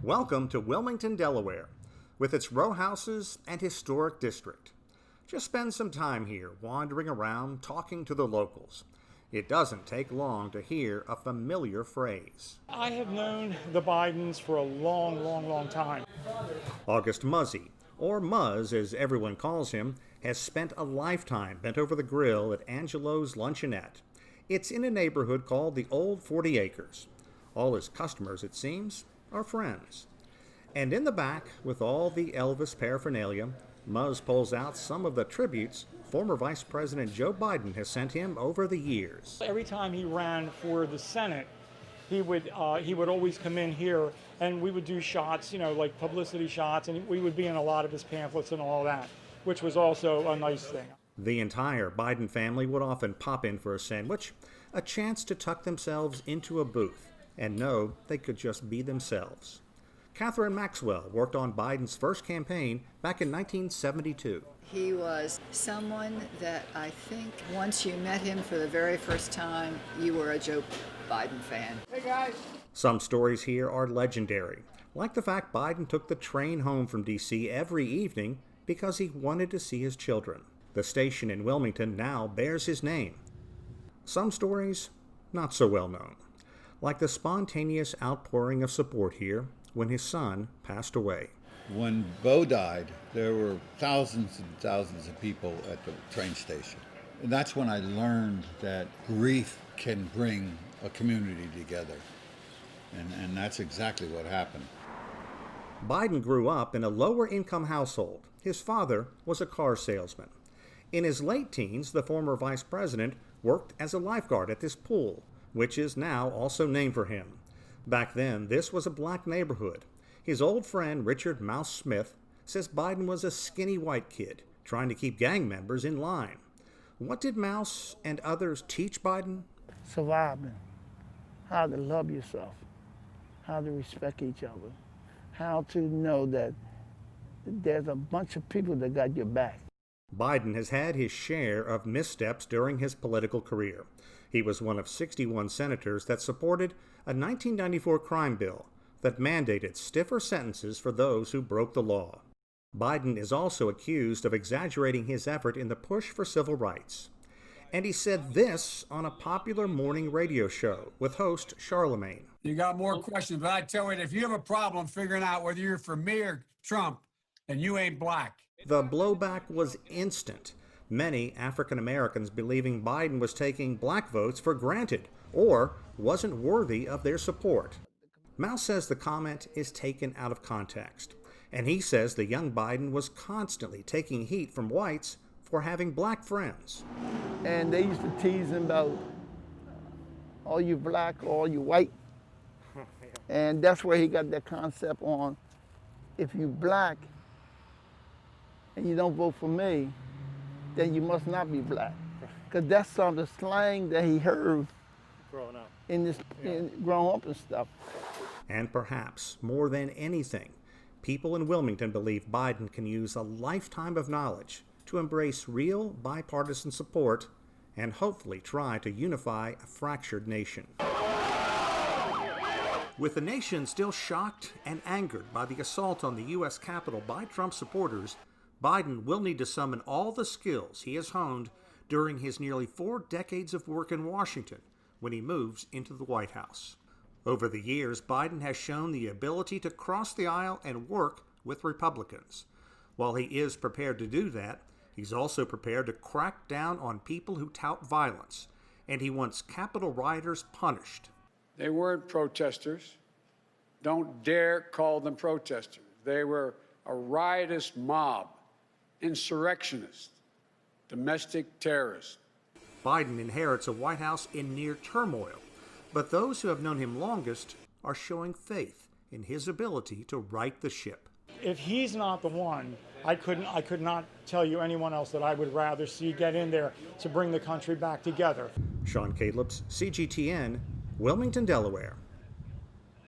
Welcome to Wilmington, Delaware, with its row houses and historic district. Just spend some time here, wandering around, talking to the locals. It doesn't take long to hear a familiar phrase. I have known the Bidens for a long time. August Muzzy, or Muzz as everyone calls him, has spent a lifetime bent over the grill at Angelo's Luncheonette. It's in a neighborhood called the Old 40 Acres. All his customers, it seems, are friends. And in the back, with all the Elvis paraphernalia, Muzz pulls out some of the tributes former Vice President Joe Biden has sent him over the years. Every time he ran for the Senate, he would always come in here and we would do shots, like publicity shots, and we would be in a lot of his pamphlets and all that, which was also a nice thing. The entire Biden family would often pop in for a sandwich, a chance to tuck themselves into a booth and know they could just be themselves. Catherine Maxwell worked on Biden's first campaign back in 1972. He was someone that I think once you met him for the very first time, you were a Joe Biden fan. Hey guys! Some stories here are legendary, like the fact Biden took the train home from D.C. every evening because he wanted to see his children. The station in Wilmington now bears his name. Some stories, not so well known, like the spontaneous outpouring of support here when his son passed away. When Bo died, there were thousands and thousands of people at the train station. And that's when I learned that grief can bring a community together. And that's exactly what happened. Biden grew up in a lower-income household. His father was a car salesman. In his late teens, the former vice president worked as a lifeguard at this pool, which is now also named for him. Back then, this was a black neighborhood. His old friend, Richard Mouse Smith, says Biden was a skinny white kid trying to keep gang members in line. What did Mouse and others teach Biden? Surviving, how to love yourself, how to respect each other, how to know that there's a bunch of people that got your back. Biden has had his share of missteps during his political career. He was one of 61 senators that supported a 1994 crime bill that mandated stiffer sentences for those who broke the law. Biden is also accused of exaggerating his effort in the push for civil rights. And he said this on a popular morning radio show with host Charlemagne. You got more questions, but I tell you, if you have a problem figuring out whether you're for me or Trump, then you ain't black. The blowback was instant. Many African Americans believing Biden was taking black votes for granted or wasn't worthy of their support. Mouse says the comment is taken out of context, and he says the young Biden was constantly taking heat from whites for having black friends. And they used to tease him about, all you black, all you white. And that's where he got that concept on, if you black and you don't vote for me, then you must not be black. Because that's some of the slang that he heard Growing up. Growing up and stuff. And perhaps, more than anything, people in Wilmington believe Biden can use a lifetime of knowledge to embrace real bipartisan support and hopefully try to unify a fractured nation. With the nation still shocked and angered by the assault on the U.S. Capitol by Trump supporters, Biden will need to summon all the skills he has honed during his nearly 4 decades of work in Washington when he moves into the White House. Over the years, Biden has shown the ability to cross the aisle and work with Republicans. While he is prepared to do that, he's also prepared to crack down on people who tout violence, and he wants Capitol rioters punished. They weren't protesters. Don't dare call them protesters. They were a riotous mob, insurrectionists, domestic terrorists. Biden inherits a White House in near turmoil, but those who have known him longest are showing faith in his ability to right the ship. If he's not the one, I could not tell you anyone else that I would rather see get in there to bring the country back together. Sean Caleb's CGTN, Wilmington, Delaware.